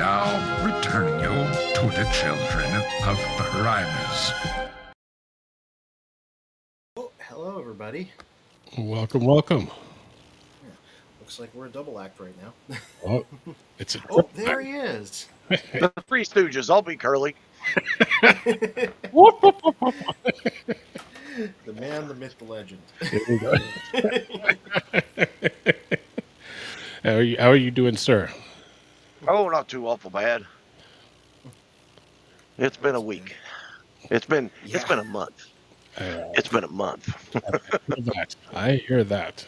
Now, returning you to the Children of Primus. Oh, hello, everybody. Welcome, welcome. Yeah, looks like we're a double act right now. Oh, it's a Oh, there he is. The Three Stooges. I'll be Curly. The man, the myth, the legend. How are you doing, sir? Oh, not too awful bad. It's been a week. It's been a month. It's been a month. I hear that.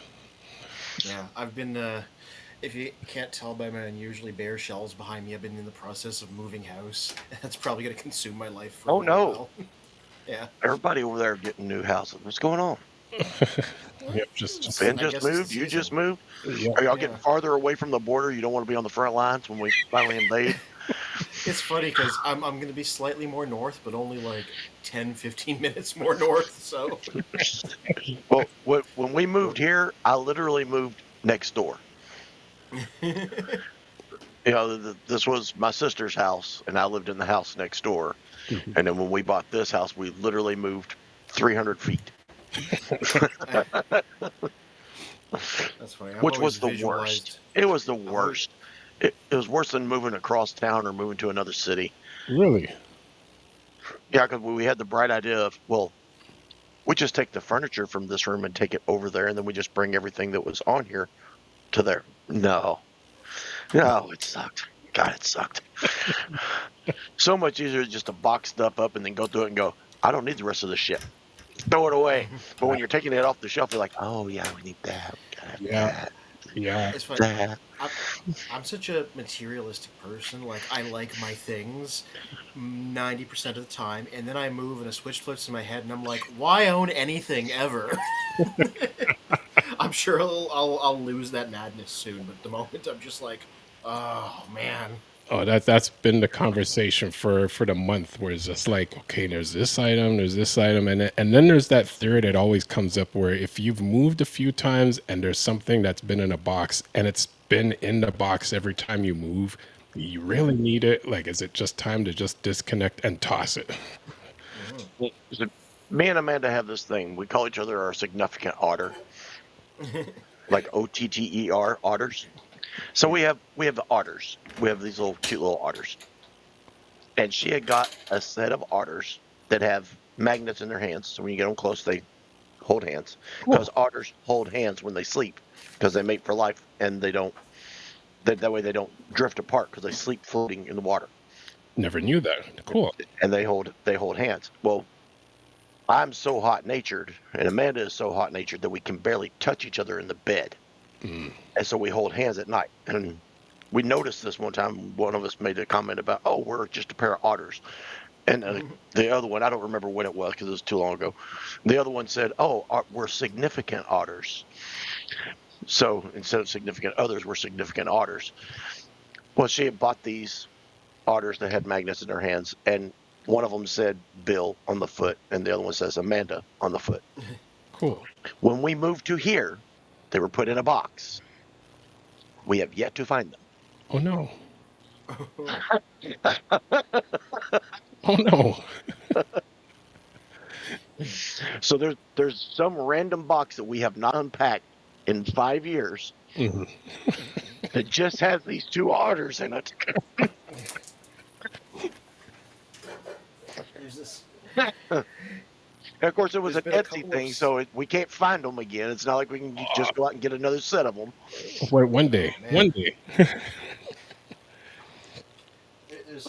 Yeah, I've been, if you can't tell by my unusually bare shelves behind me, I've been in the process of moving house. That's probably going to consume my life for a no. while. Yeah. Everybody over there getting new houses. What's going on? Yep, just Ben just moved. You just moved. yeah. Are y'all getting farther away from the border? You don't want to be on the front lines when we finally invade? It's funny because I'm going to be slightly more north, but only like 10, 15 minutes more north, so... Well, when we moved here, I literally moved next door. This was my sister's house, and I lived in the house next door. Mhm. And then when we bought this house, we literally moved 300 feet. That's funny. Which was the worst. It was the worst. It was worse than moving across town or moving to another city. Really? Yeah, because we had the bright idea of, well, we just take the furniture from this room and take it over there, and then we just bring everything that was on here to there. No, it sucked. God, it sucked. So much easier just to box stuff up and then go through it and go, I don't need the rest of this shit. Throw it away. But when you're taking it off the shelf, you're like, oh, yeah, we need that. Yeah. It's funny. I'm such a materialistic person. Like, I like my things 90% of the time, and then I move and a switch flips in my head, and I'm like, why own anything ever? I'm sure I'll lose that madness soon, but at the moment I'm just like, oh, man. Oh, that's been the conversation for the month, where it's just like, okay, there's this item, and then there's that theory that always comes up where if you've moved a few times and there's something that's been in a box and it's been in the box every time you move, you really need it. Like, is it just time to just disconnect and toss it? Me and Amanda have this thing. We call each other our significant otter, like OTTER, otters. So we have the otters. We have these cute little otters. And she had got a set of otters that have magnets in their hands. So when you get them close, they hold hands. Because otters hold hands when they sleep, because they mate for life, and they don't. That way they don't drift apart because they sleep floating in the water. Never knew that. Cool. And they hold hands. Well, I'm so hot-natured, and Amanda is so hot-natured that we can barely touch each other in the bed. And so we hold hands at night. And we noticed this one time. One of us made a comment about, oh, we're just a pair of otters. And the other one, I don't remember when it was because it was too long ago. The other one said, oh, we're significant otters. So instead of significant others, we're significant otters. Well, she had bought these otters that had magnets in their hands. And one of them said Bill on the foot. And the other one says Amanda on the foot. Cool. When we moved to here, they were put in a box. We have yet to find them. Oh, no. Oh, no. So there's some random box that we have not unpacked in 5 years that just has these two otters in it. There's this... And of course, it was an Etsy thing, so we can't find them again. It's not like we can just go out and get another set of them. Wait, one day. There's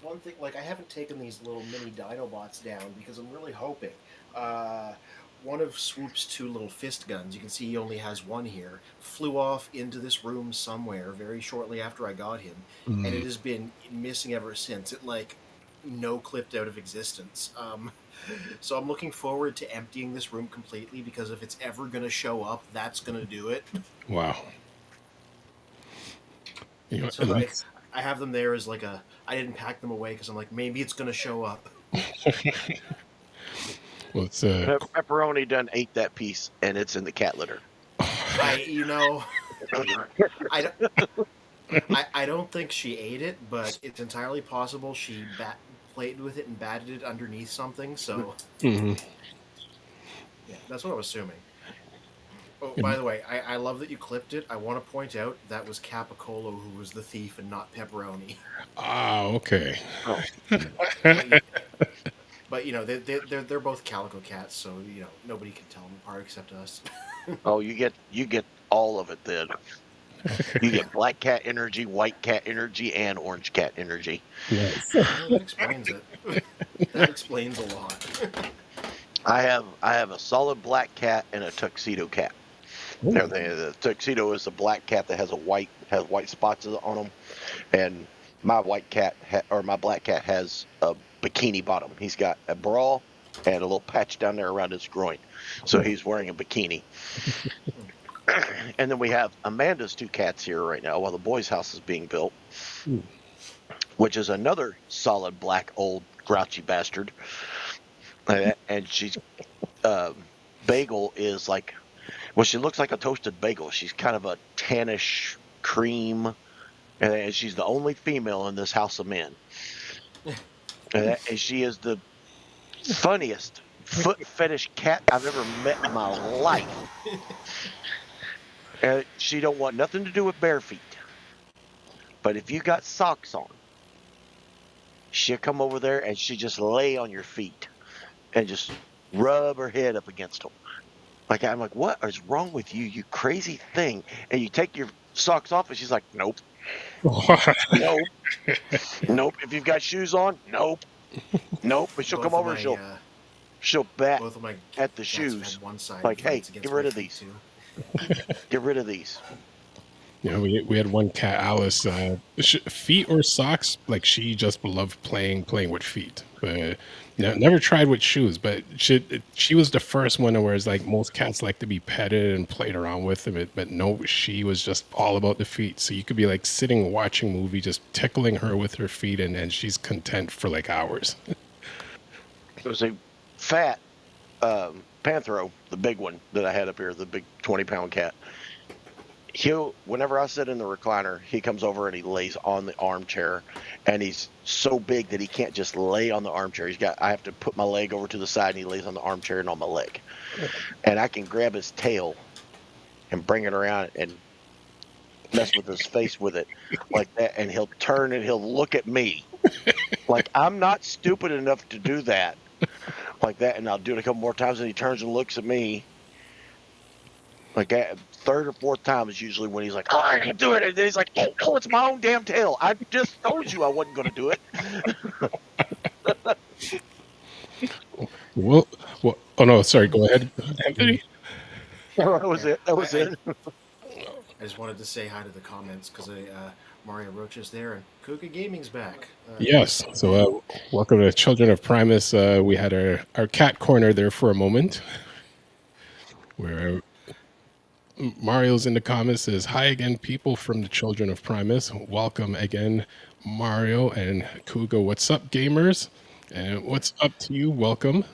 one thing, like, I haven't taken these little mini Dinobots down because I'm really hoping. One of Swoop's two little fist guns, you can see he only has one here, flew off into this room somewhere very shortly after I got him, and it has been missing ever since. It, like, no-clipped out of existence. So I'm looking forward to emptying this room completely, because if it's ever going to show up, that's going to do it. Wow. So I have them there as like I didn't pack them away because I'm like, maybe it's going to show up. Well, it's Pepperoni done ate that piece, and it's in the cat litter. I I don't think she ate it, but it's entirely possible she played with it and batted it underneath something. So Hmm. yeah, that's what I'm assuming. Oh, by the way, I love that you clipped it. I want to point out that was Capicolo who was the thief and not Pepperoni. Ah, okay. Oh, But you, but they're both calico cats, so nobody can tell them apart except us. oh, you get all of it then. You get black cat energy, white cat energy, and orange cat energy. Nice. Oh, that explains it. That explains a lot. I have a solid black cat and a tuxedo cat. Now, Ooh. the tuxedo is a black cat that has white spots on them, and my white cat or my black cat has a bikini bottom. He's got a bra and a little patch down there around his groin, so he's wearing a bikini. And then we have Amanda's two cats here right now while the boys' house is being built, Ooh. which is another solid black old grouchy bastard. And she's Bagel is like, well, she looks like a toasted bagel. She's kind of a tannish cream, and she's the only female in this house of men. And she is the funniest foot fetish cat I've ever met in my life. And she don't want nothing to do with bare feet. But if you got socks on, she'll come over there and she just lay on your feet and just rub her head up against them. Like, I'm like, what is wrong with you, you crazy thing? And you take your socks off and she's like, nope, nope, nope. If you've got shoes on, nope, nope. But she'll both come of over and my she'll bat both of my at the cats have shoes had one-sided like, hey, fights against get my rid of feet these. too. Get rid of these. We had one cat, Alice. Feet or socks, like she just loved playing with feet. But never tried with shoes. But she was the first one where it's like most cats like to be petted and played around with them. But no, she was just all about the feet. So you could be like sitting watching a movie, just tickling her with her feet, and she's content for like hours. It was a fat Panthero, the big one that I had up here, the big 20-pound cat. Whenever I sit in the recliner, he comes over and he lays on the armchair, and he's so big that he can't just lay on the armchair. I have to put my leg over to the side, and he lays on the armchair and on my leg. And I can grab his tail and bring it around and mess with his face with it like that, and he'll turn and he'll look at me like I'm not stupid enough to do that like that, and I'll do it a couple more times, and he turns and looks at me. Like that, third or fourth time is usually when he's like, "Oh, I can do it," and then he's like, "Oh, it's my own damn tail. I just told you I wasn't going to do it." Well, oh no, sorry. Go ahead, Anthony. That was it. That was it. I just wanted to say hi to the comments because Mario Roach is there and Kuka Gaming's back. Yes. So, welcome to Children of Primus. We had our cat corner there for a moment, where Mario's in the comments says, "Hi again, people from the Children of Primus. Welcome again, Mario and Kuga. What's up, gamers? And what's up to you? Welcome."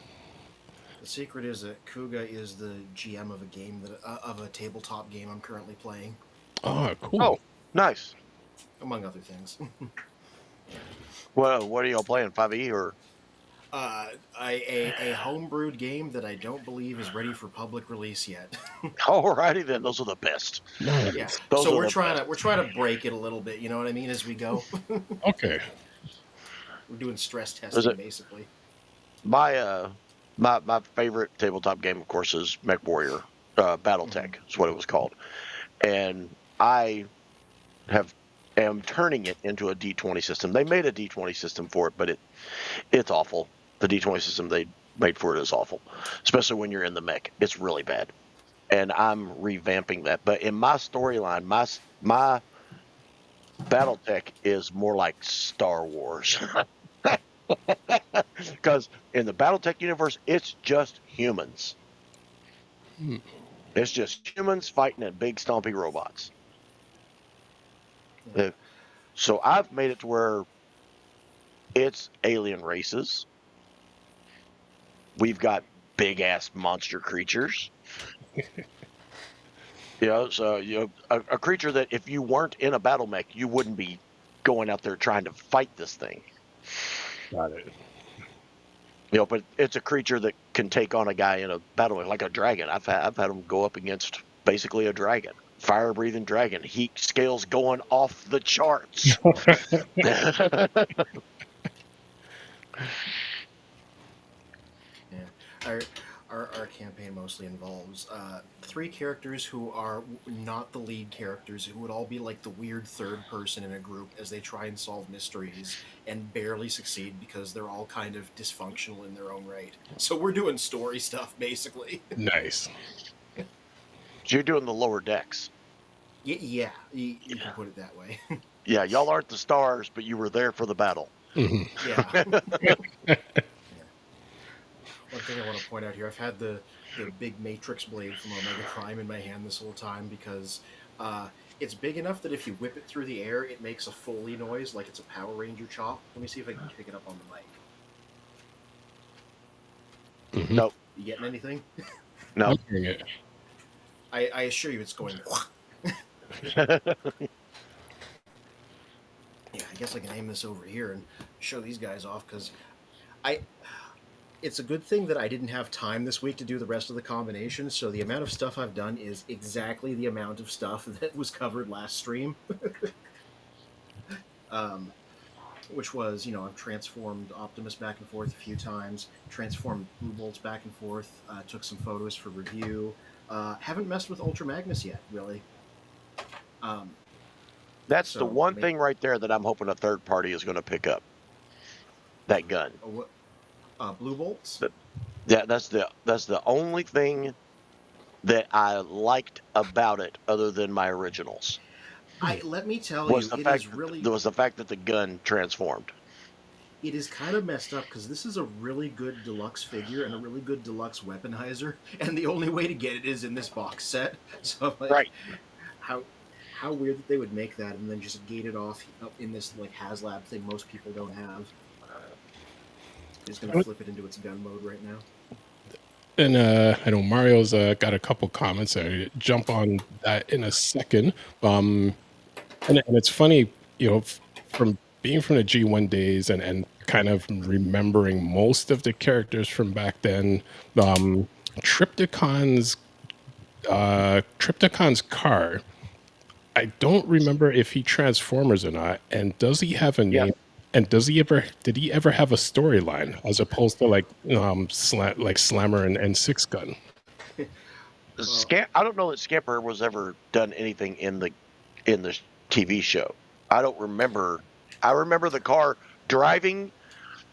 The secret is that Kuga is the GM of a game of a tabletop game I'm currently playing, Oh, cool. Oh, nice. among other things. Well, what are y'all playing? 5e or? A homebrewed game that I don't believe is ready for public release yet. Alrighty then, those are the best. Nice. Yeah, Those so are we're the trying best. to break it a little bit. You know what I mean? As we go, Okay. we're doing stress Is testing it basically. my favorite tabletop game, of course, is Mech Warrior. BattleTech is what it was called, and I am turning it into a D20 system. They made a D20 system for it, but it's awful. The D20 system they made for it is awful, especially when you're in the mech. It's really bad, and I'm revamping that. But in my storyline, my BattleTech is more like Star Wars, because in the BattleTech universe, it's just humans. Hmm. It's just humans fighting at big stompy robots. So I've made it to where it's alien races. We've got big ass monster creatures. So a creature that if you weren't in a battle mech, you wouldn't be going out there trying to fight this thing. Got it. But it's a creature that can take on a guy in a battle mech, like a dragon. I've had them go up against basically a dragon, fire breathing dragon, heat scales going off the charts. Yeah. Our campaign mostly involves 3 characters who are not the lead characters, who would all be like the weird third person in a group as they try and solve mysteries and barely succeed because they're all kind of dysfunctional in their own right. So we're doing story stuff, basically. Nice. So you're doing the lower decks. Yeah, you can put it that way. Yeah, y'all aren't the stars, but you were there for the battle. Yeah. One thing I want to point out here, I've had the big matrix blade from Omega Prime in my hand this whole time because it's big enough that if you whip it through the air, it makes a Foley noise like it's a Power Ranger chop. Let me see if I can pick it up on the mic. Nope. You getting anything? No. I assure you it's going... Yeah, I guess I can aim this over here and show these guys off because it's a good thing that I didn't have time this week to do the rest of the combination, so the amount of stuff I've done is exactly the amount of stuff that was covered last stream. Which was, I've transformed Optimus back and forth a few times, transformed Blue Bolts back and forth, took some photos for review. Haven't messed with Ultra Magnus yet, really. That's the one thing right there that I'm hoping a third party is going to pick up. That gun. Blue Bolts? Yeah, that's the only thing that I liked about it, other than my originals. Let me tell you, there was the fact that the gun transformed. It is kind of messed up because this is a really good deluxe figure and a really good deluxe weaponizer, and the only way to get it is in this box set. So, right. How weird that they would make that and then just gate it off in this like Haslab thing most people don't have. Just gonna flip it into its gun mode right now. And I know Mario's got a couple comments. I jump on that in a second. And it's funny, from being from the G1 days and kind of remembering most of the characters from back then. Triptychon's car. I don't remember if he transformers or not. And does he have a name? And did he ever have a storyline as opposed to like Slammer and Six Gun? I don't know that Scamper was ever done anything in the TV show. I don't remember. I remember the car driving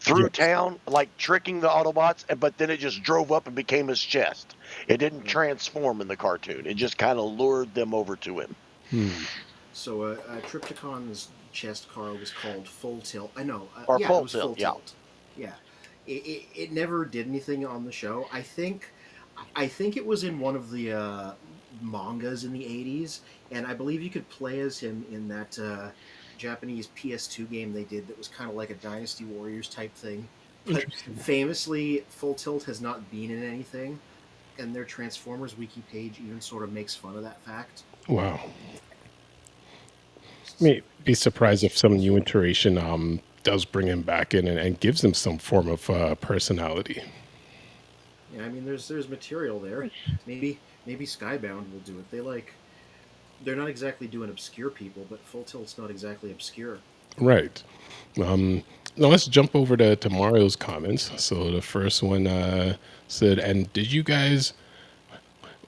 through town, like tricking the Autobots, but then it just drove up and became his chest. It didn't transform in the cartoon. It just kind of lured them over to him. So Triptychon's chest car was called Full Tilt. I know. Full Tilt. Yeah. It never did anything on the show. I think it was in one of the mangas in the 80s, and I believe you could play as him in that Japanese PS2 game they did that was kind of like a Dynasty Warriors type thing. But famously, Full Tilt has not been in anything, and their Transformers wiki page even sort of makes fun of that fact. Wow. May be surprised if some new iteration does bring him back in and gives him some form of personality. Yeah, I mean, there's material there. Maybe Skybound will do it. They're not exactly doing obscure people, but Full Tilt's not exactly obscure. Right. Now let's jump over to Mario's comments. So the first one said, and did you guys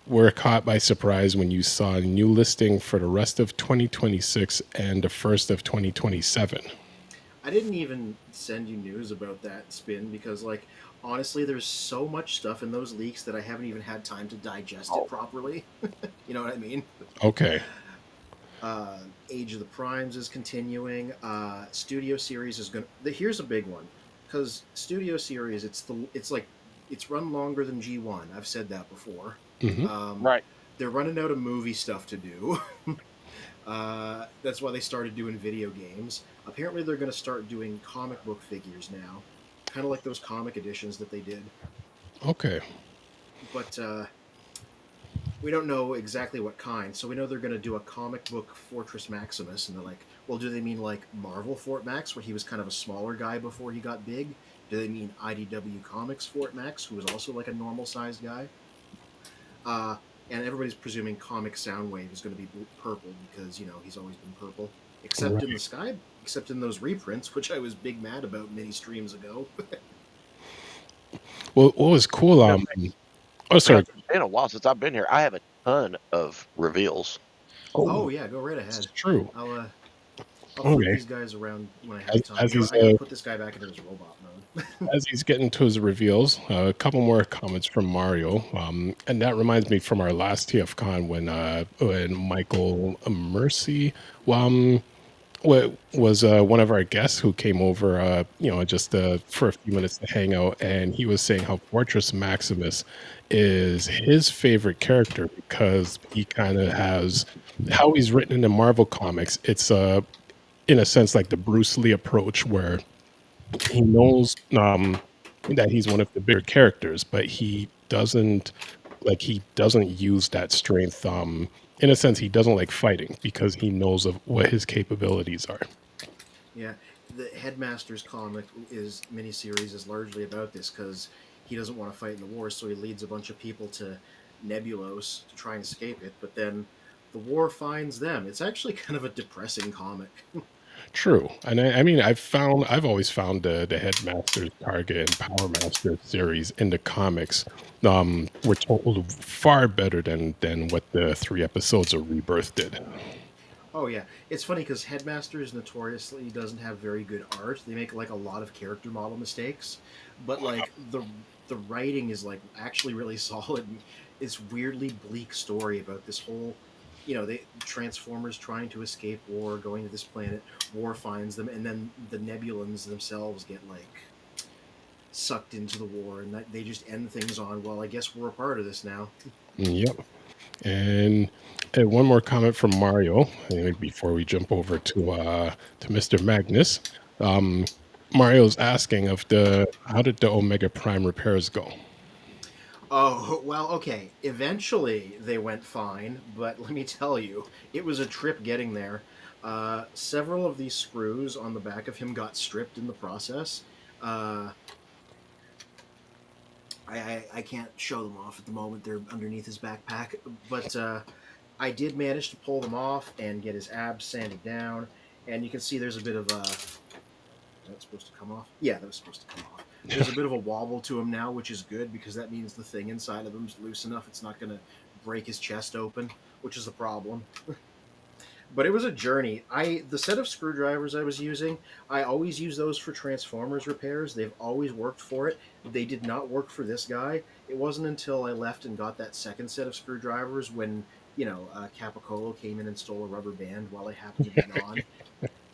were caught by surprise when you saw a new listing for the rest of 2026 and the first of 2027? I didn't even send you news about that, Spin, because, honestly, there's so much stuff in those leaks that I haven't even had time to digest it properly. You know what I mean? Okay. Age of the Primes is continuing. Studio Series is going to... Here's a big one, because Studio Series, it's run longer than G1. I've said that before. Mm-hmm. Right. They're running out of movie stuff to do. That's why they started doing video games. Apparently they're going to start doing comic book figures now. Kind of like those comic editions that they did. Okay. But We don't know exactly what kind, so we know they're going to do a comic book Fortress Maximus, and they're like, well, do they mean like Marvel Fort Max, where he was kind of a smaller guy before he got big? Do they mean IDW Comics Fort Max, who was also like a normal sized guy? Uh, and everybody's presuming Comic Soundwave is going to be purple because he's always been purple, except in the Right. sky, except in those reprints, which I was big mad about many streams ago. Well, what was cool? You know, Oh, sorry. it's been a while since I've been here. I have a ton of reveals. Oh, Oh yeah, go right this is ahead. true. I'll flip Okay. these guys around when I have time. As he's I gotta put this guy back into his robot mode. as he's getting to his reveals, a couple more comments from Mario, and that reminds me from our last TFCon when Michael Mercy, um, was one of our guests who came over, just for a few minutes to hang out, and he was saying how Fortress Maximus is his favorite character because he kind of has how he's written in the Marvel comics. It's in a sense like the Bruce Lee approach where he knows that he's one of the bigger characters, but he doesn't use that strength. In a sense, he doesn't like fighting because he knows of what his capabilities are. Yeah, the Headmaster's comic miniseries is largely about this because he doesn't want to fight in the war, so he leads a bunch of people to Nebulos to try and escape it. But then the war finds them. It's actually kind of a depressing comic. True, and I mean, I've always found the Headmaster's Target and Power Master series in the comics were told far better than what the 3 episodes of Rebirth did. Oh yeah, it's funny because Headmasters notoriously doesn't have very good art. They make like a lot of character model mistakes, but like the writing is like actually really solid. And it's weirdly bleak story about this whole, they Transformers trying to escape war, going to this planet. War finds them, and then the Nebulans themselves get like sucked into the war, and they just end things on. Well, I guess we're a part of this now. Yep. And one more comment from Mario before we jump over to Mr. Magnus. Um, Mario's asking of the how did the Omega Prime repairs go? Oh, well, okay. Eventually they went fine, but let me tell you, it was a trip getting there. Several of these screws on the back of him got stripped in the process. Uh, I can't show them off at the moment. They're underneath his backpack. But I did manage to pull them off and get his abs sanded down. And you can see there's a bit of a... That's supposed to come off? Yeah, that was supposed to come off. There's a bit of a wobble to him now, which is good because that means the thing inside of him is loose enough it's not going to break his chest open, which is the problem. But it was a journey. The set of screwdrivers I was using, I always use those for Transformers repairs. They've always worked for it. They did not work for this guy. It wasn't until I left and got that second set of screwdrivers when, Capicolo came in and stole a rubber band while I happened to be gone.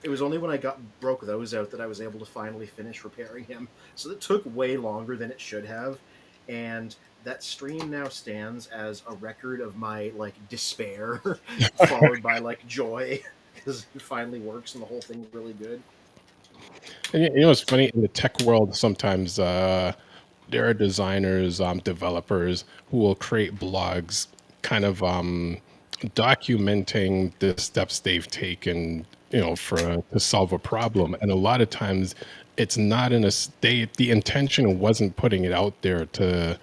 It was only when I broke those out that I was able to finally finish repairing him. So it took way longer than it should have, and that stream now stands as a record of my like despair, followed by like joy because it finally works and the whole thing's really good. And it's funny in the tech world sometimes there are designers, developers who will create blogs, kind of documenting the steps they've taken, to solve a problem. And a lot of times, it's not in a state. The intention wasn't putting it out there to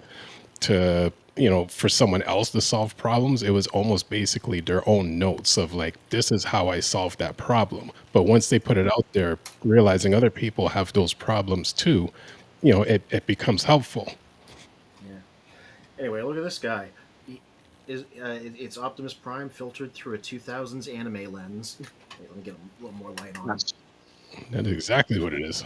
for someone else to solve problems. It was almost basically their own notes of like, this is how I solved that problem. But once they put it out there, realizing other people have those problems too, it becomes helpful. Yeah. Anyway, look at this guy. It's Optimus Prime filtered through a 2000s anime lens. Wait, let me get a little more light on. That's exactly what it is.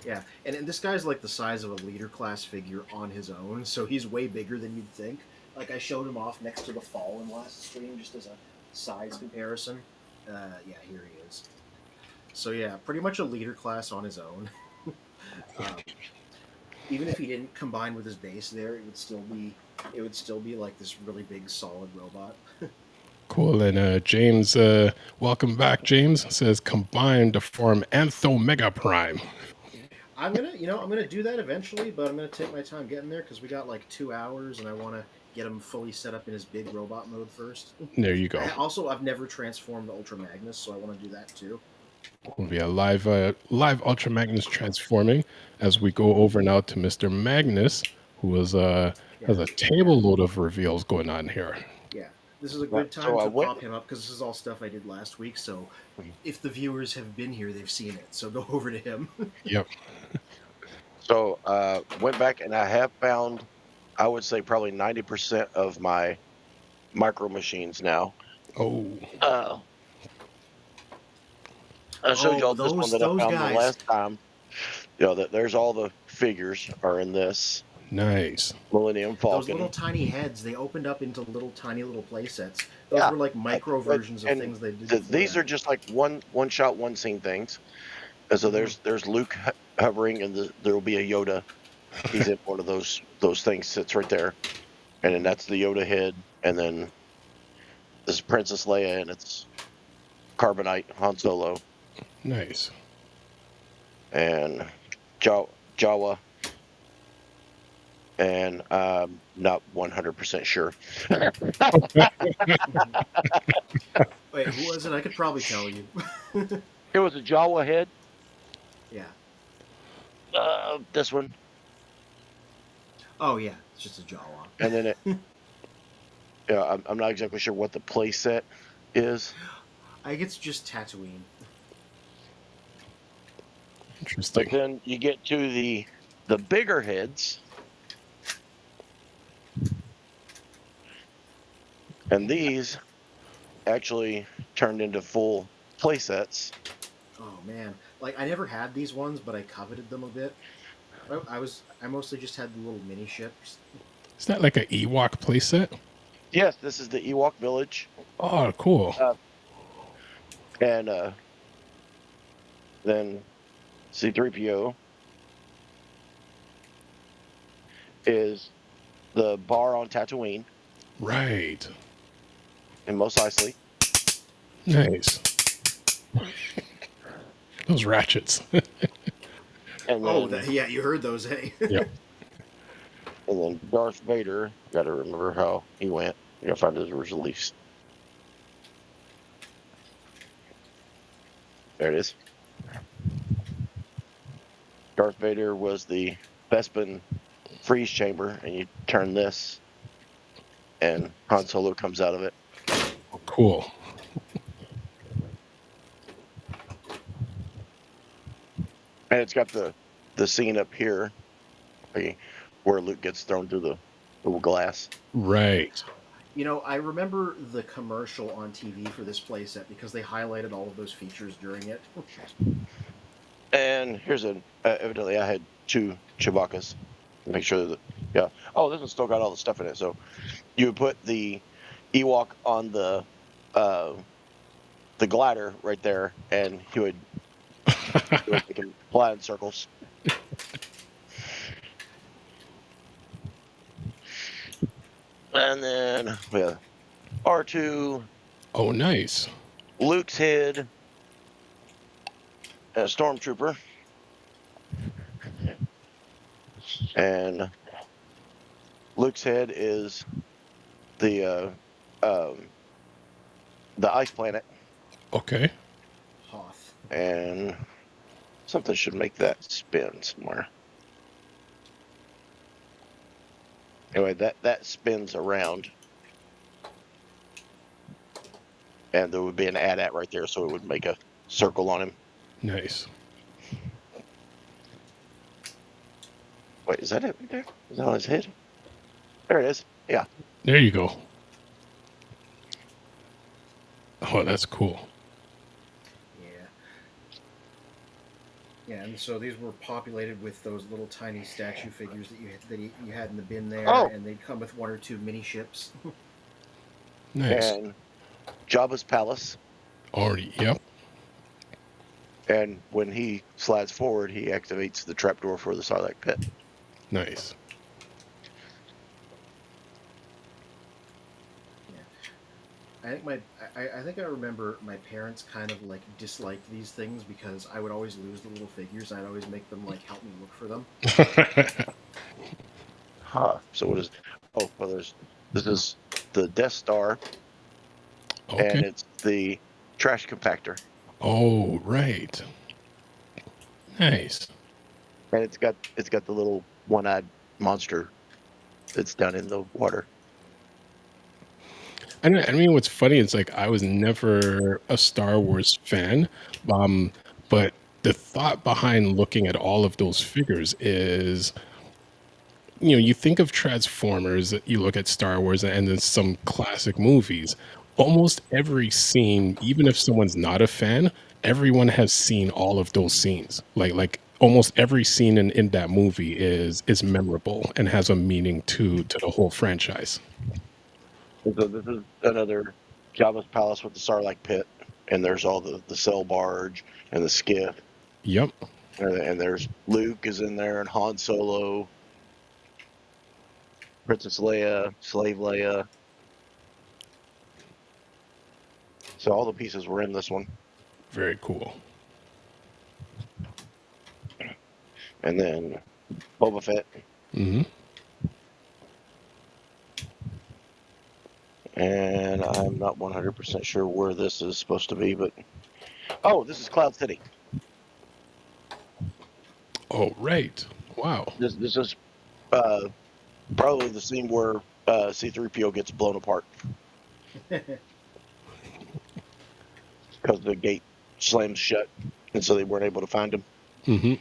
Yeah, and this guy's like the size of a leader class figure on his own, so he's way bigger than you'd think. Like I showed him off next to the Fallen last stream just as a size comparison. Yeah, here he is. So yeah, pretty much a leader class on his own. um, Even if he didn't combine with his base there, it would still be like this really big solid robot. Cool. And James, welcome back. James says combine to form Antho Mega Prime. I'm gonna do that eventually, but I'm gonna take my time getting there because we got like 2 hours, and I want to get him fully set up in his big robot mode first. There you go. I've never transformed the Ultra Magnus, so I want to do that too. Will be a live Ultra Magnus transforming as we go over now to Mr. Magnus, who is has a table load of reveals going on here. Yeah, this is a Right, good time so I to went- pop him up because this is all stuff I did last week. So if the viewers have been here, they've seen it. So go over to him. Yep. So went back and I have found, I would say probably 90% of my micro machines now. Oh, I showed y'all this one that I those found guys. the last time. You know, that there's all the figures are in this nice. Millennium Those Falcon. little tiny heads, they opened up into little tiny little play sets. Those Yeah, were like micro versions of and things they did. These are just like one shot, one scene things. And so there's Luke hovering, and there will be a Yoda. He's in one of those things, sits right there, and then that's the Yoda head, and then this is Princess Leia, and it's Carbonite Han Solo, Nice. and Jawa, and I'm not 100% sure. Wait, who was it? I could probably tell you. It was a Jawa head. Yeah. This one, Oh yeah, it's just a Jawa. and then it. Yeah, I'm not exactly sure what the play set is. I think it's just Tatooine. But Interesting. then you get to the bigger heads, and these actually turned into full play sets. Oh man, like I never had these ones, but I coveted them a bit. I mostly just had the little mini ships. Is that like an Ewok playset? Yes, this is the Ewok Village, Oh, cool. and then C-3PO is the bar on Tatooine Right. in Mos Eisley. Nice. Those ratchets. And then, Oh, yeah, you heard those, hey? Yep. and then Darth Vader, got to remember how he went. You gotta find his release. There it is. Darth Vader was the Bespin freeze chamber, and you turn this, and Han Solo comes out of it. Cool. And it's got the scene up here, where Luke gets thrown through the little glass. Right. You know, I remember the commercial on TV for this playset because they highlighted all of those features during it. And here's evidently I had 2 Chewbacca's. Make sure that, yeah. Oh, this one's still got all the stuff in it. So you would put the Ewok on the glider right there, and he would make him fly in circles. And then we have R2, Oh, nice. Luke's head, and a stormtrooper, and Luke's head is the ice planet, Okay. Hoth. and something should make that spin somewhere. Anyway, that spins around, and there would be an AT-AT right there, so it would make a circle on him. Nice. Wait, is that it right there? Is that on his head? There it is. Yeah. There you go. Oh, that's cool. Yeah, and so these were populated with those little tiny statue figures that you had in the bin there, Oh. and they'd come with 1 or 2 mini ships. Nice. And Jabba's palace. Already. Yep. And when he slides forward, he activates the trapdoor for the Sarlacc pit. Nice. I think I remember my parents kind of like disliked these things because I would always lose the little figures. I'd always make them like help me look for them. Huh. So what is? Oh, well, there's This is the Death Star, Okay. and it's the trash compactor, Oh, right. Nice. and it's got the little one-eyed monster that's down in the water. I mean, what's funny is like I was never a Star Wars fan, um, but the thought behind looking at all of those figures is, you think of Transformers, you look at Star Wars, and then some classic movies. Almost every scene, even if someone's not a fan, everyone has seen all of those scenes. Like almost every scene in that movie is memorable and has a meaning to the whole franchise. So this is another Jabba's palace with the Sarlacc pit, and there's all the sail barge and the skiff, Yep. and there's Luke is in there, and Han Solo, Princess Leia, Slave Leia. So all the pieces were in this one. Very cool. And then Boba Fett. Hmm. And I'm not 100% sure where this is supposed to be, but... Oh, this is Cloud City. Oh, right. Wow. This is probably the scene where C-3PO gets blown apart. Because the gate slams shut, and so they weren't able to find him. Hmm.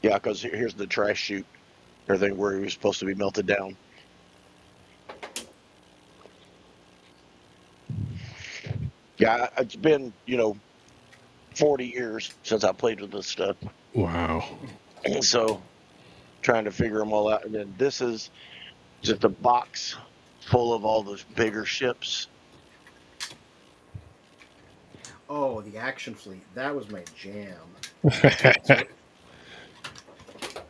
Yeah, because here's the trash chute, everything where he was supposed to be melted down. Yeah, it's been, 40 years since I played with this stuff. Wow. So, trying to figure them all out. And then this is just a box full of all those bigger ships. Oh, the action fleet. That was my jam.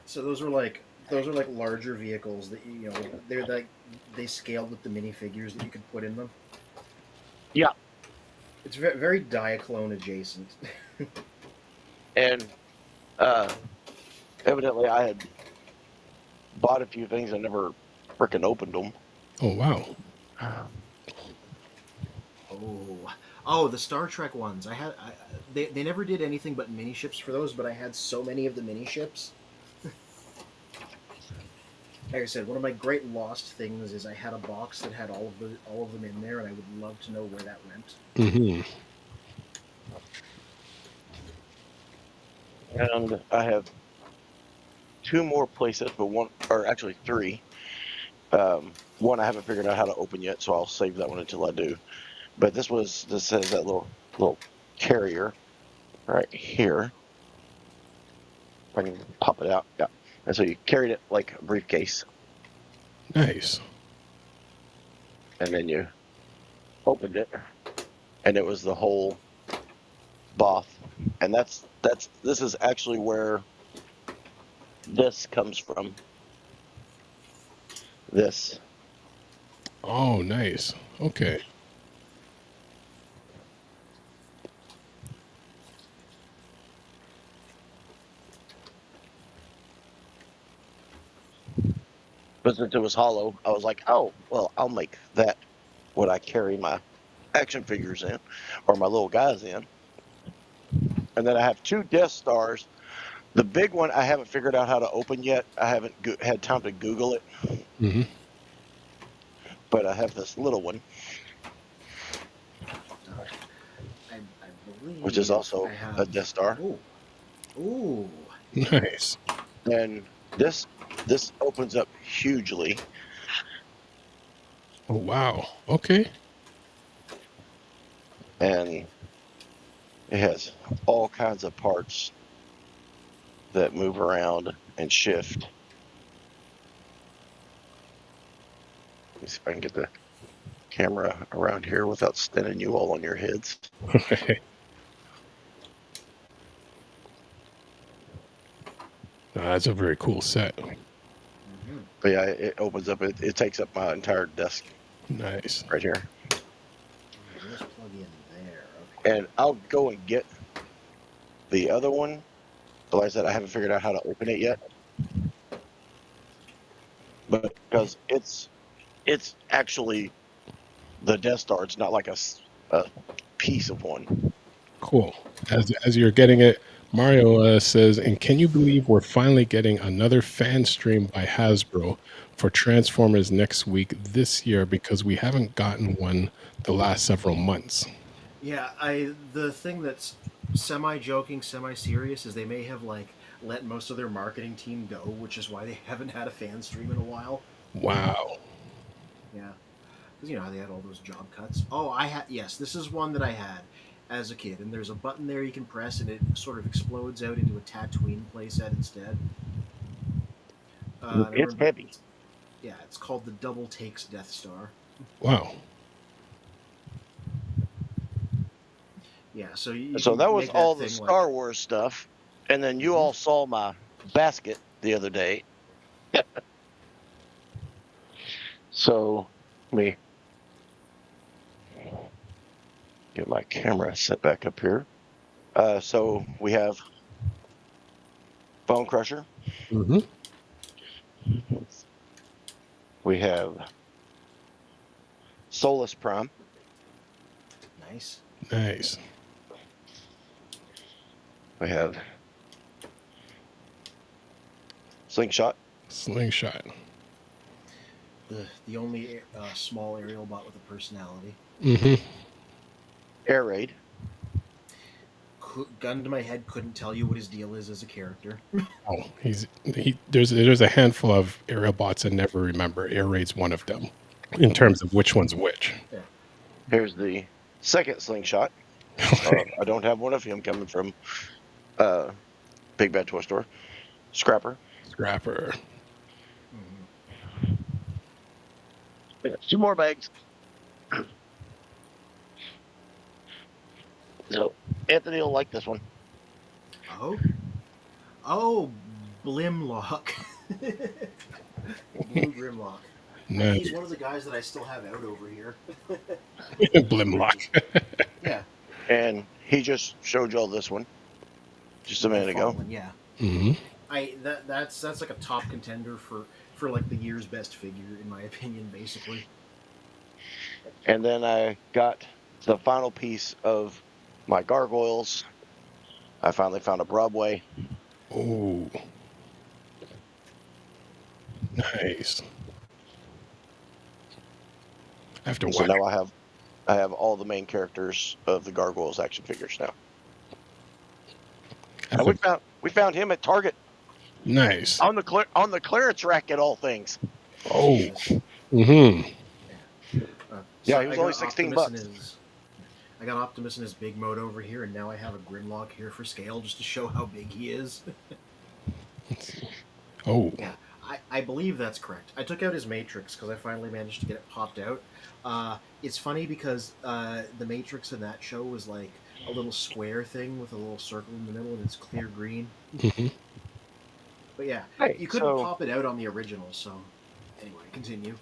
So those are like larger vehicles that they're like they scaled with the minifigures that you could put in them. Yeah. It's very, very Diaclone adjacent. And evidently I had bought a few things and never frickin' opened them. Oh, wow. Oh, the Star Trek ones. They never did anything but mini ships for those, but I had so many of the mini ships. Like I said, one of my great lost things is I had a box that had all of them in there, and I would love to know where that went. Hmm. And I have two more places, but one, or actually three. One I haven't figured out how to open yet, so I'll save that one until I do. But this has that little carrier right here. If I can pop it out, yeah. And so you carried it like a briefcase, Nice. and then you opened it, and it was the whole Both. And this is actually where this comes from. This. Oh, nice. Okay. But since it was hollow, I was like, oh, well, I'll make that what I carry my action figures in, or my little guys in. And then I have two Death Stars. The big one I haven't figured out how to open yet. I haven't had time to Google it. Hmm. But I have this little one, I believe which is also I have... a Death Star. Ooh. Nice. And this opens up hugely. Oh, wow. Okay. And it has all kinds of parts that move around and shift. Let me see if I can get the camera around here without spinning you all on your heads. That's a very cool set. Mm-hmm. But yeah, it opens up. It takes up my entire desk Nice. right here. Just plug in there. Okay. And I'll go and get the other one. But like I said, I haven't figured out how to open it yet. But because it's it's actually the Death Star. It's not like a piece of one. Cool. As you're getting it, Mario says, and can you believe we're finally getting another fan stream by Hasbro for Transformers next week this year because we haven't gotten one the last several months. Yeah, the thing that's semi-joking, semi-serious is they may have like let most of their marketing team go, which is why they haven't had a fan stream in a while. Wow. Yeah, because you know how they had all those job cuts. Oh, yes, this is one that I had as a kid, and there's a button there you can press, and it sort of explodes out into a Tatooine playset instead. It's heavy. Yeah, it's called the Double Takes Death Star. Wow. Yeah, so that was all the Star Wars stuff, and then you all saw my basket the other day. So let me get my camera set back up here. So we have Bone Crusher. Mm-hmm. We have Solus Prime. Nice. Nice. We have Slingshot. Slingshot. The only small aerial bot with a personality. Mm-hmm. Air Raid. Gun to my head, couldn't tell you what his deal is as a character. Oh, there's a handful of aerial bots I never remember. Air Raid's one of them in terms of which one's which. Yeah. Here's the second Slingshot. I don't have one of him coming from Big Bad Toy Store. Scrapper. Mm-hmm. Yeah, 2 more bags. So Anthony will like this one. Oh, Blimlock. Blue Grimlock. Nice. He's one of the guys that I still have out over here. Blimlock. Yeah. And he just showed y'all this one just a minute ago. Yeah. Mm-hmm. That's like a top contender for like the year's best figure in my opinion, basically. And then I got the final piece of my gargoyles. I finally found a Broadway. Oh, nice. After so now I have all the main characters of the Gargoyles action figures now. And we found him at Target. Nice. On the clearance rack at all things. Oh. Mm-hmm. Yeah, he was only $16. I got Optimus in his big mode over here, and now I have a Grimlock here for scale just to show how big he is. Oh. Yeah, I believe that's correct. I took out his Matrix because I finally managed to get it popped out. It's funny because the Matrix in that show was like a little square thing with a little circle in the middle, and it's clear green. Mm-hmm. But yeah, you couldn't pop it out on the original, so anyway, continue.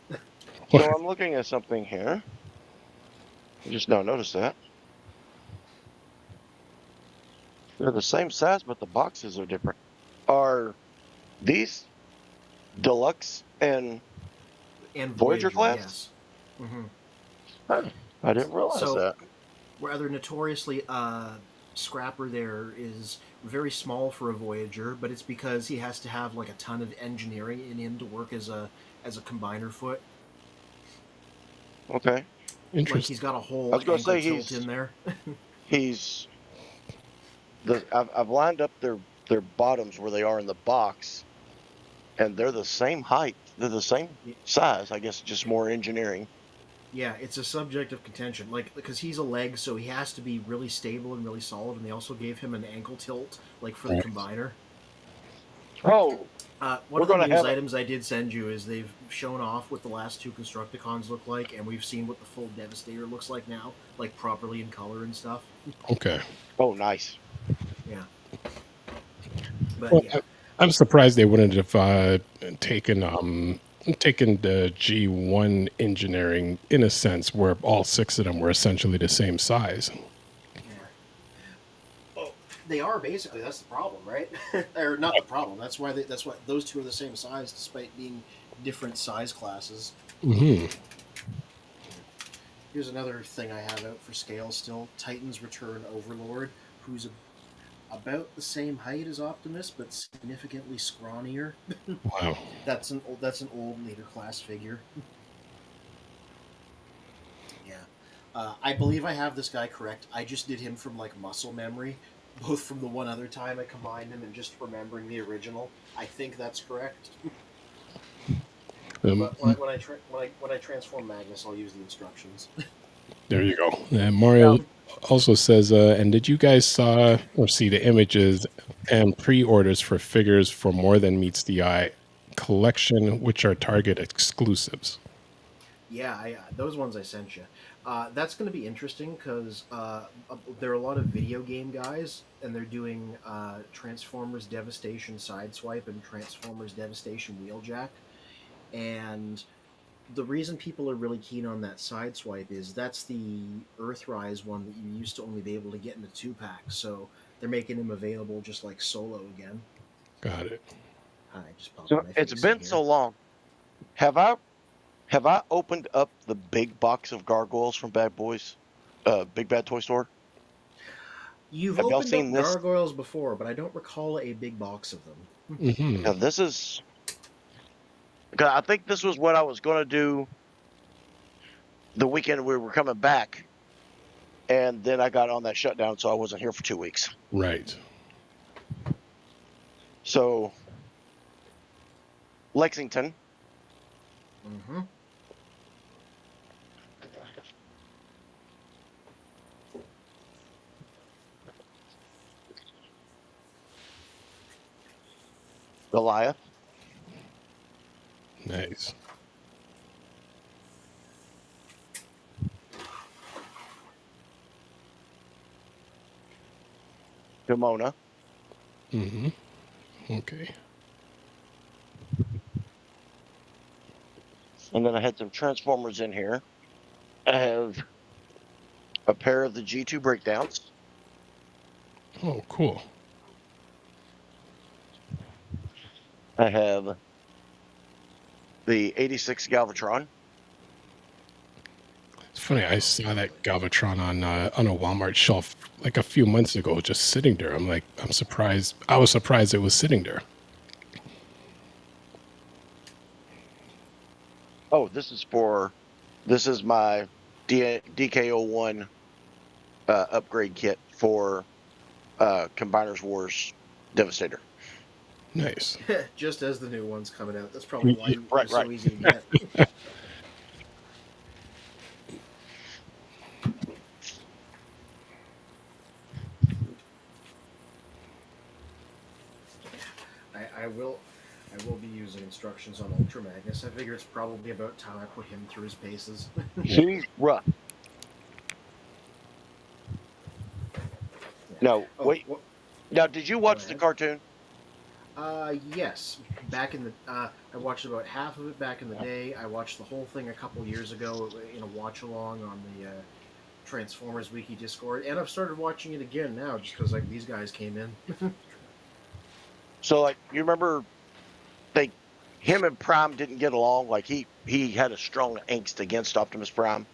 So I'm looking at something here. I just now noticed that. They're the same size, but the boxes are different. Are these Deluxe and Voyager class? Yes. Mm-hmm. I didn't realize that. Rather notoriously, Scrapper there is very small for a Voyager, but it's because he has to have like a ton of engineering in him to work as a combiner foot. Okay. Interesting. Like he's got a whole tilt in there. I've lined up their bottoms where they are in the box, and they're the same height. They're the same size, I guess, just more engineering. Yeah, it's a subject of contention. Like, because he's a leg, so he has to be really stable and really solid, and they also gave him an ankle tilt, like for the combiner. Oh! One of the news items I did send you is they've shown off what the last 2 Constructicons look like, and we've seen what the full Devastator looks like now, like properly in color and stuff. Okay. Oh, nice. Yeah. But yeah. I'm surprised they wouldn't have taken the G1 engineering in a sense where all 6 of them were essentially the same size. They are basically. That's the problem, right? Or not the problem. That's why those 2 are the same size, despite being different size classes. Hmm. Here's another thing I have out for scale still. Titans Return Overlord, who's about the same height as Optimus, but significantly scrawnier. Wow. That's an old leader class figure. Yeah. I believe I have this guy correct. I just did him from like muscle memory, both from the one other time I combined him and just remembering the original. I think that's correct. Um, But when I transform Magnus, I'll use the instructions. there you go. Mario also says, and did you guys saw or see the images and pre-orders for figures for More Than Meets the Eye collection, which are Target exclusives? Yeah, those ones I sent you. That's going to be interesting because there are a lot of video game guys, and they're doing Transformers Devastation Sideswipe and Transformers Devastation Wheeljack. And the reason people are really keen on that Sideswipe is that's the Earthrise one that you used to only be able to get in a 2-pack. So they're making him available just like solo again. Got it. I just popped So my it's face been in here. so long. Have I opened up the big box of gargoyles from Bad Boys, Big Bad Toy Store? You've Have y'all opened seen up this? gargoyles before, but I don't recall a big box of them. Hmm. Now this is, because I think this was what I was going to do the weekend we were coming back, and then I got on that shutdown, so I wasn't here for 2 weeks. Right. So Lexington, Mm-hmm. Goliath, Nice. Demona, Hmm. Okay. and then I had some Transformers in here. I have a pair of the G2 breakdowns. Oh, cool. I have the 86 Galvatron. It's funny. I saw that Galvatron on a Walmart shelf like a few months ago, just sitting there. I'm like, I'm surprised. I was surprised it was sitting there. Oh, this is my DK01 upgrade kit for Combiners Wars Devastator. Nice. Just as the new one's coming out. That's probably why it Right, was so right. easy to get. I will be using instructions on Ultra Magnus. I figure it's probably about time I put him through his paces. He's rough. No, Oh, wait. Now, did you watch the ahead. cartoon? Yes. Back in the, I watched about half of it back in the day. I watched the whole thing a couple years ago in a watch along on the Transformers Wiki Discord, and I've started watching it again now just because like these guys came in. So, like, you remember him and Prime didn't get along? Like, he had a strong angst against Optimus Prime.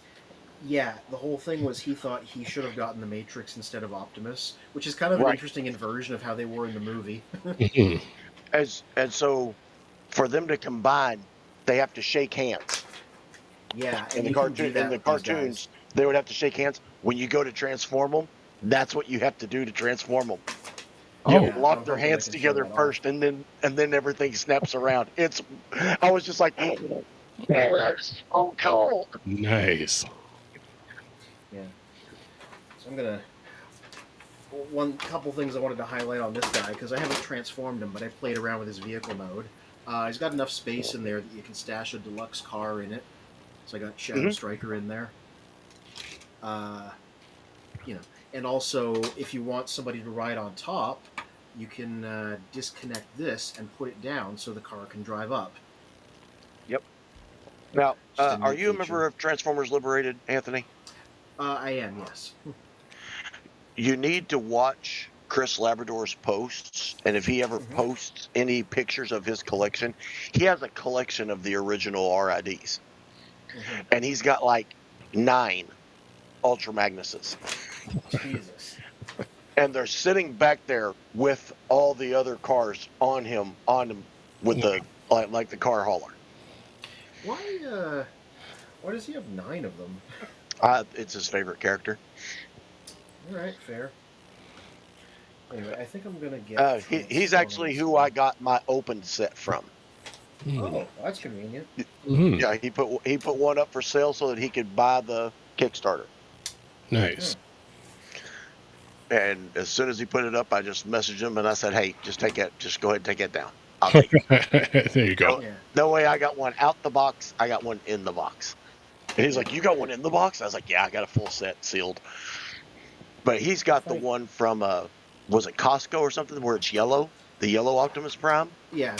Yeah, the whole thing was he thought he should have gotten the Matrix instead of Optimus, which is kind of an Right. interesting inversion of how they were in the movie. Mhm. And so, for them to combine, they have to shake hands. Yeah, In and the you can do cartoon, that in the with these cartoons, guys. they would have to shake hands. When you go to transform them, that's what you have to do to transform them. You Oh, have to Yeah, lock I'm their hoping I hands can show together that off. first, and then everything snaps around. I was just like, that's so cool. nice. Yeah. So I'm gonna one couple things I wanted to highlight on this guy because I haven't transformed him, but I played around with his vehicle mode. He's got enough space in there that you can stash a deluxe car in it. So I got Shadow Mhm. Striker in there. You know, and also if you want somebody to ride on top, you can disconnect this and put it down so the car can drive up. Yep. Now, Just a are neat you a feature. member of Transformers Liberated, Anthony? I am, yes. You need to watch Chris Labrador's posts, and if he ever Mhm. posts any pictures of his collection, he has a collection of the original RIDs. and he's got like 9 Ultra Magnuses. Jesus. And they're sitting back there with all the other cars on him with the like the car hauler. Why does he have 9 of them? It's his favorite character. All right, fair. Anyway, I think I'm gonna get. He's actually who I got my open set from. Oh, that's convenient. Mhm. Yeah, he put one up for sale so that he could buy the Kickstarter. Nice. And as soon as he put it up, I just messaged him and I said, "Hey, just go ahead and take it down. I'll take it." There you go. Yeah. No way, I got one out the box. I got one in the box. And he's like, "You got one in the box?" I was like, "Yeah, I got a full set sealed." But he's got the one from was it Costco or something where it's yellow, the yellow Optimus Prime? Yeah.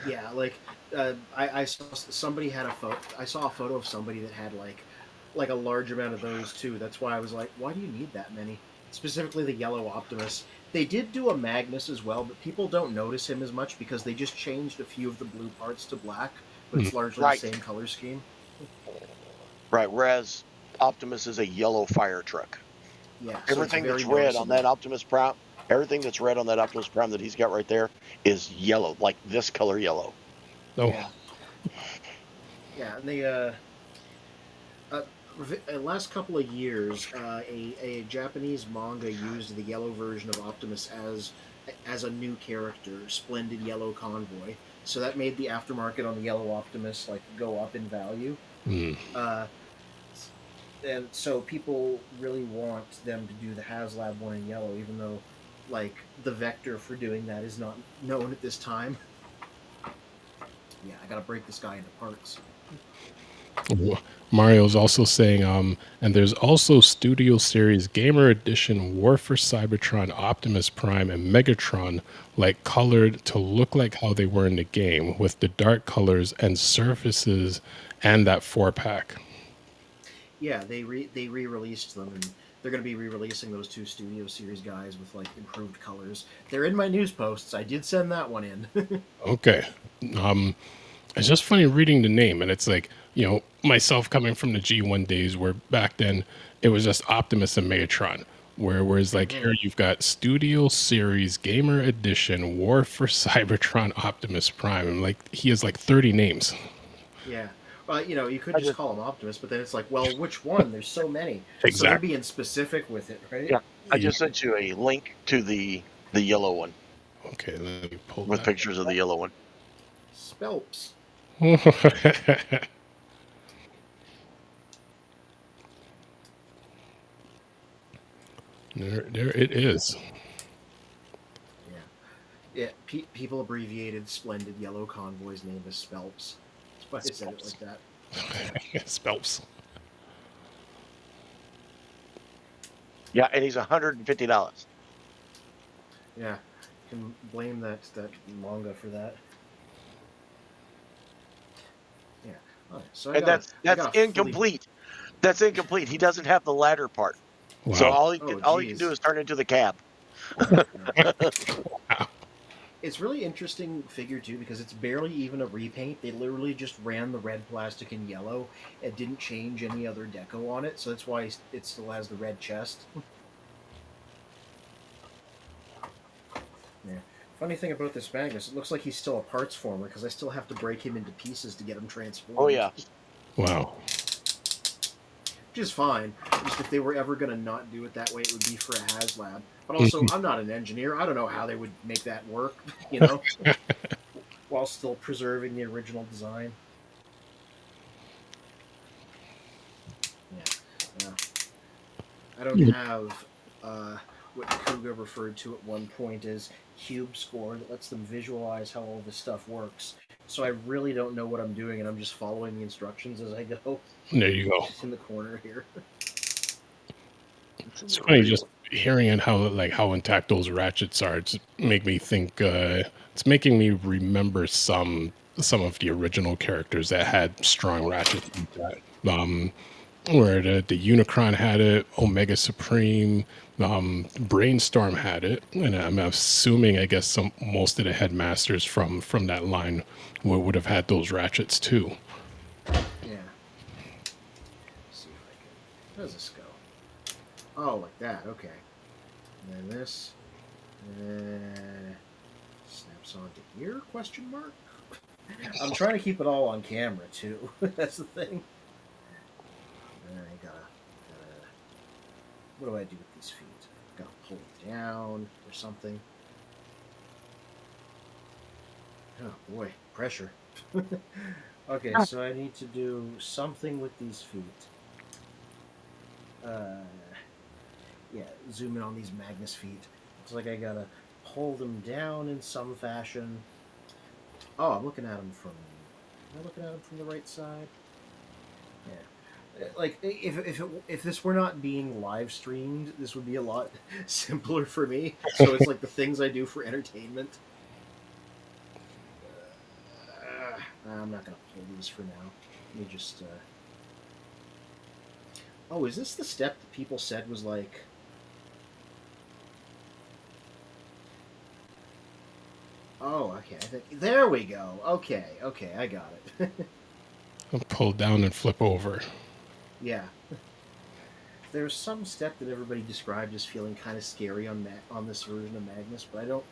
Yeah. Like, I saw somebody had a photo. I saw a photo of somebody that had like a large amount of those too. That's why I was like, why do you need that many? Specifically the yellow Optimus. They did do a Magnus as well, but people don't notice him as much because they just changed a few of the blue parts to black, but it's largely the same color scheme. Right, whereas Optimus is a yellow fire truck. Yeah. Everything that's red on that Optimus Prime, everything that's red on that Optimus Prime that he's got right there is yellow, like this color yellow. Oh. Yeah. Yeah, and they last couple of years, a Japanese manga used the yellow version of Optimus as a new character, Splendid Yellow Convoy. So that made the aftermarket on the yellow Optimus like go up in value. And so people really want them to do the Haslab one in yellow, even though like the vector for doing that is not known at this time. Yeah, I gotta break this guy into parts. Mario's also saying, and there's also Studio Series Gamer Edition warforcybertron, Optimus Prime, and Megatron, like colored to look like how they were in the game, with the dark colors and surfaces, and that 4-pack. Yeah, they re-released them, and they're going to be re-releasing those 2 Studio Series guys with like improved colors. They're in my news posts. I did send that one in. Okay. It's just funny reading the name, and it's like, you know, myself coming from the G1 days where back then it was just Optimus and Megatron, whereas like here you've got Studio Series Gamer Edition War for Cybertron Optimus Prime, and like he has like 30 names. Yeah. Well, you know, you could just call him Optimus, but then it's like, well, which one? There's so many. Exactly. So they're being specific with it, right? Yeah. I just sent you a link to the yellow one. Okay, let me pull with pictures of the yellow one. Spelps. There it is. Yeah. People abbreviated Splendid Yellow Convoy's name as Spelps. That's why they said it like that. Spelps. Yeah, and he's $150. Yeah. You can blame that manga for that. Yeah. Right, so And that's incomplete. That's incomplete. He doesn't have the ladder part. Wow. So all he can do is turn into the cab. Wow. It's really interesting figure too because it's barely even a repaint. They literally just ran the red plastic in yellow and didn't change any other deco on it, so that's why it still has the red chest. Yeah. Funny thing about this Magnus, it looks like he's still a parts former because I still have to break him into pieces to get him transformed. Oh yeah. Wow. Which is fine. Just if they were ever going to not do it that way, it would be for a Haslab. But also, I'm not an engineer. I don't know how they would make that work, you know, while still preserving the original design. Yeah. I don't have what Kuga referred to at one point as cube score that lets them visualize how all this stuff works. So I really don't know what I'm doing, and I'm just following the instructions as I go. There you go. Just in the corner here. It's funny just hearing how intact those ratchets are. It's make me think. It's making me remember some of the original characters that had strong ratchets. Where the Unicron had it, Omega Supreme, Brainstorm had it, and I'm assuming I guess most of the headmasters from that line would have had those ratchets too. How does this go? Oh, like that. Okay. And then this snaps onto here? Question mark. I'm trying to keep it all on camera too. That's the thing. I gotta. What do I do with these feet? Gotta pull it down or something. Oh boy, pressure. Okay, so I need to do something with these feet. Yeah, zoom in on these Magnus feet. Looks like I gotta pull them down in some fashion. Oh, I'm looking at them from. Am I looking at them from the right side? Yeah. Like if this were not being live streamed, this would be a lot simpler for me. So it's like the things I do for entertainment. I'm not gonna pull these for now. Let me just. Oh, is this the step that people said was like? Oh, okay. I think there we go. Okay, I got it. I'll pull down and flip over. Yeah. There's some step that everybody described as feeling kind of scary on this version of Magnus, but I don't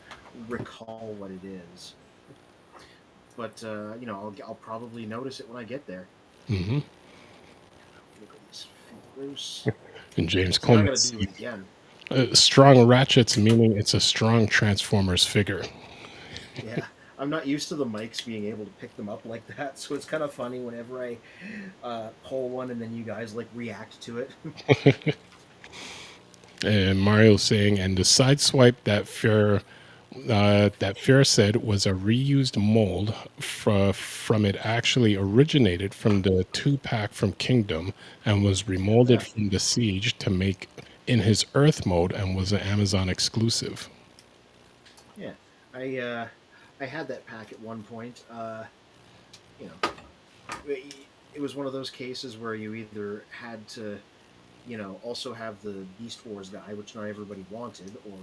recall what it is. But I'll probably notice it when I get there. Mm-hmm. Look at these feet loose. And James I'm Coleman. gonna do it again. Strong ratchets, meaning it's a strong Transformers figure. Yeah, I'm not used to the mics being able to pick them up like that, so it's kind of funny whenever I pull one and then you guys like react to it. And Mario saying, and the side swipe that Fair said was a reused mold from it actually originated from the 2-pack from Kingdom and was remolded from the Siege to make in his Earth mode and was an Amazon exclusive. Yeah, I had that pack at one point. It was one of those cases where you either had to, also have the Beast Wars guy, which not everybody wanted, or,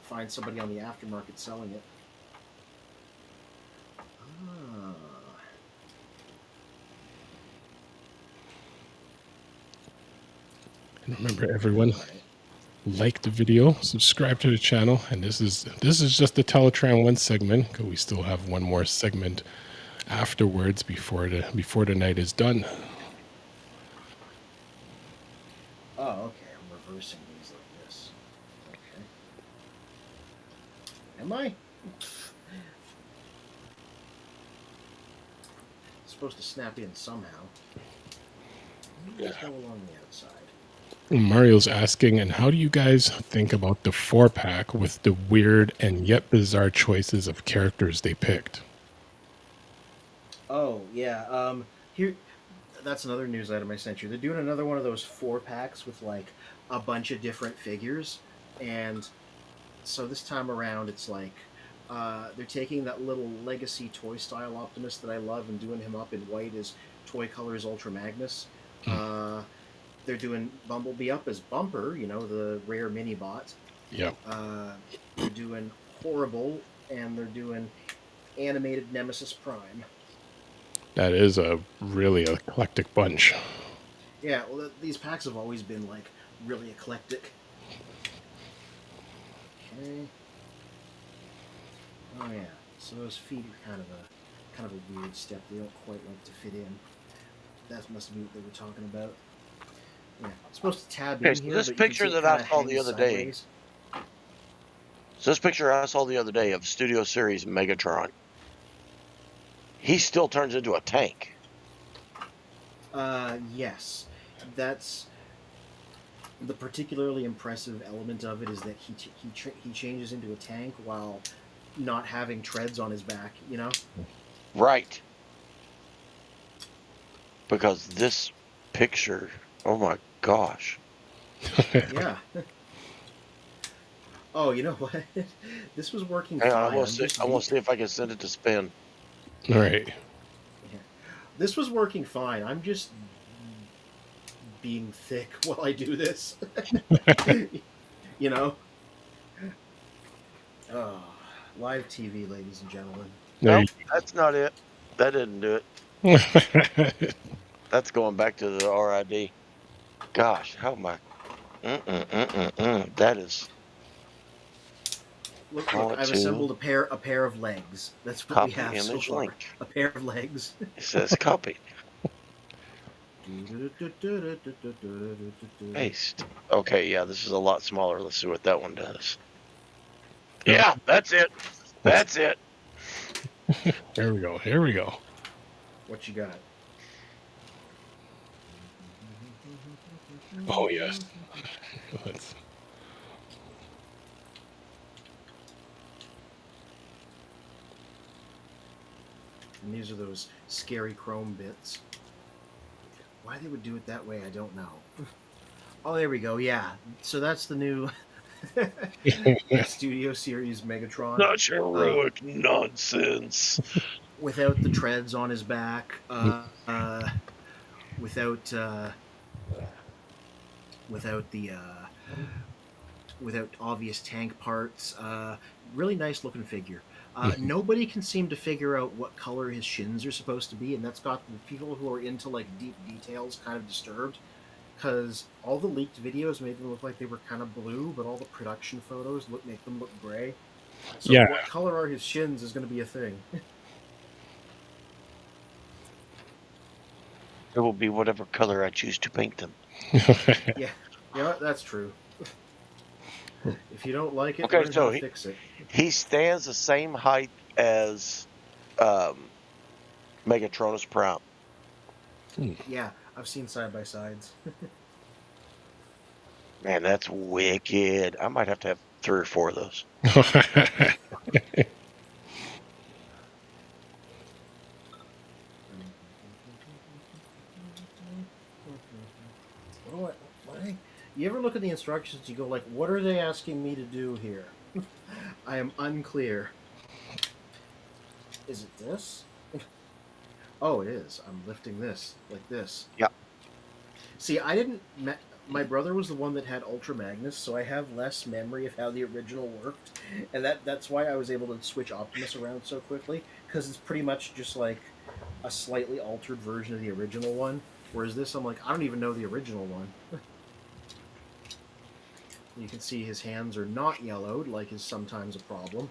find somebody on the aftermarket selling it. And remember, everyone, like the video, subscribe to the channel, and this is just the Teletran 1 segment, because we still have one more segment afterwards before the night is done. Oh, okay. I'm reversing these like this. Okay. Am I? It's supposed to snap in somehow. Let's go along the outside. Mario's asking, and how do you guys think about the 4-pack with the weird and yet bizarre choices of characters they picked? Oh, yeah. Here, that's another news item I sent you. They're doing another one of those 4-packs with like a bunch of different figures, and so this time around it's like they're taking that little legacy toy style Optimus that I love and doing him up in white as Toy Colors Ultra Magnus. They're doing Bumblebee up as Bumper, the rare mini bot. Yep. They're doing Horrible, and they're doing animated Nemesis Prime. That is a really eclectic bunch. Yeah, well, these packs have always been like really eclectic. Okay. Oh yeah, so those feet are kind of a weird step. They don't quite like to fit in. That must be what they were talking about. Yeah, it's supposed to tab in here. This picture that I saw the other day. So this picture I saw the other day of Studio Series Megatron. He still turns into a tank. Yes, that's the particularly impressive element of it is that he changes into a tank while not having treads on his back. Right. Because this picture, oh my gosh. Yeah. Oh, you know what? This was working fine. I want to see if I can send it to spin. All right. Yeah. This was working fine. I'm just being thick while I do this. Live TV, ladies and gentlemen. Nope, that's not it. That didn't do it. That's going back to the RID. Gosh, how am I? That is Look, want I've to assembled a pair of legs. That's what we copy have so image far. link. A pair of legs. It says copy. Paste. Okay, yeah, this is a lot smaller. Let's see what that one does. Yeah, that's it. That's it. Here we go. Here we go. What you got? Oh, yes. Let's... And these are those scary chrome bits. Why they would do it that way, I don't know. Oh, there we go. Yeah. So that's the new Studio Series Megatron. Such heroic nonsense. Without the treads on his back. Without obvious tank parts. Really nice looking figure. Nobody can seem to figure out what color his shins are supposed to be, and that's got the people who are into like deep details kind of disturbed, because all the leaked videos made them look like they were kind of blue, but all the production photos make them look gray. So Yeah. what color are his shins is going to be a thing. It will be whatever color I choose to paint them. Yeah, that's true. If you don't like it, Okay, learn so how to fix it. He stands the same height as Megatronus Prime. Yeah, I've seen side by sides. Man, that's wicked. I might have to have 3 or 4 of those. You ever look at the instructions, you go like, what are they asking me to do here? I am unclear. Is it this? Oh, it is. I'm lifting this, like this. Yeah. See, my brother was the one that had Ultra Magnus, so I have less memory of how the original worked. And that's why I was able to switch Optimus around so quickly, because it's pretty much just like a slightly altered version of the original one. Whereas this, I'm like, I don't even know the original one. You can see his hands are not yellowed, like is sometimes a problem.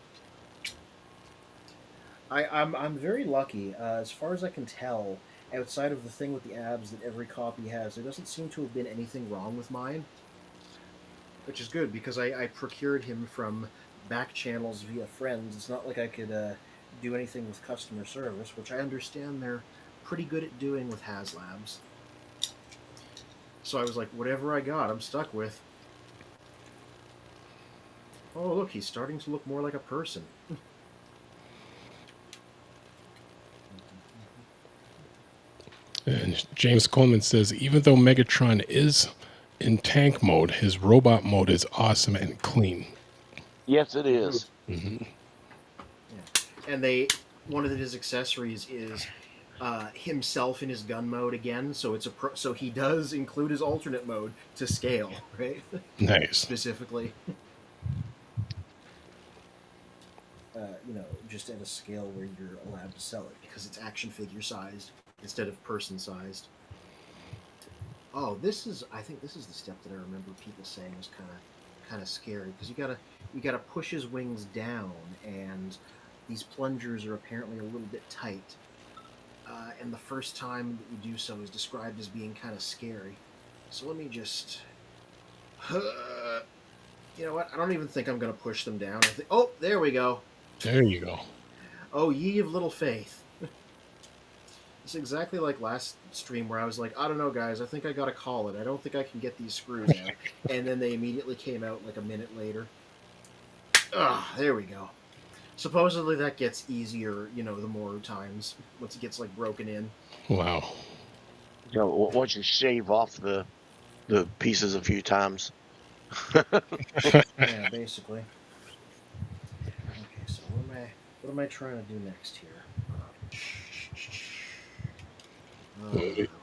I'm very lucky. As far as I can tell, outside of the thing with the abs that every copy has, there doesn't seem to have been anything wrong with mine. Which is good, because I procured him from back channels via friends. It's not like I could do anything with customer service, which I understand they're pretty good at doing with Haslab'S. So I was like, whatever I got, I'm stuck with. Oh, look, he's starting to look more like a person. And James Coleman says, even though Megatron is in tank mode, his robot mode is awesome and clean. Yes, it is. Mm-hmm. Yeah. And one of his accessories is himself in his gun mode again, so so he does include his alternate mode to scale, right? Nice. Specifically. Just at a scale where you're allowed to sell it, because it's action figure sized instead of person sized. Oh, I think this is the step that I remember people saying was kind of scary, because you gotta push his wings down, and these plungers are apparently a little bit tight. And the first time that you do so is described as being kind of scary. So let me just... You know what? I don't even think I'm going to push them down. Oh, there we go. There you go. Oh, ye of little faith. It's exactly like last stream where I was like, I don't know, guys. I think I got to call it. I don't think I can get these screws out. And then they immediately came out like a minute later. There we go. Supposedly that gets easier, the more times, once it gets, like, broken in. Wow. Once you shave off the pieces a few times. Yeah, basically. Okay, so what am I trying to do next here?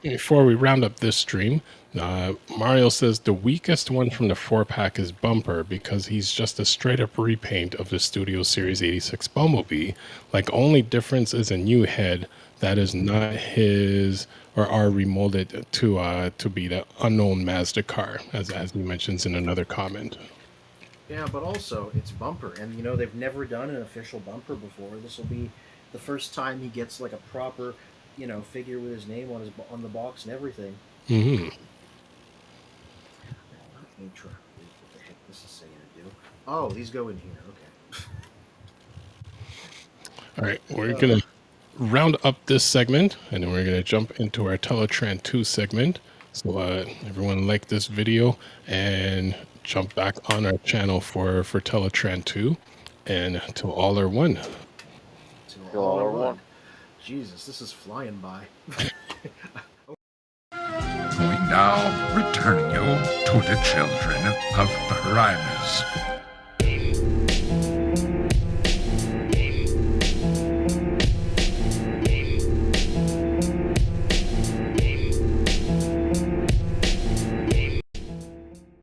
Before we round up this stream, Mario says the weakest one from the 4-pack is Bumper, because he's just a straight-up repaint of the Studio Series 86 Bumblebee. Like, only difference is a new head, that is not his or are remolded to be the unknown Mazda car, as he mentions in another comment. Yeah, but also it's bumper, and you know they've never done an official bumper before. This will be the first time he gets like a proper, you know, figure with his name on the box and everything. Mm-hmm. What the heck this is saying to do? Oh, these go in here. Okay. All right, we're gonna round up this segment, and then we're gonna jump into our Teletran 2 segment. So everyone like this video and jump back on our channel for Teletran 2 and till all are one. Till all are one. Jesus, this is flying by. We now return you to the Children of Primus.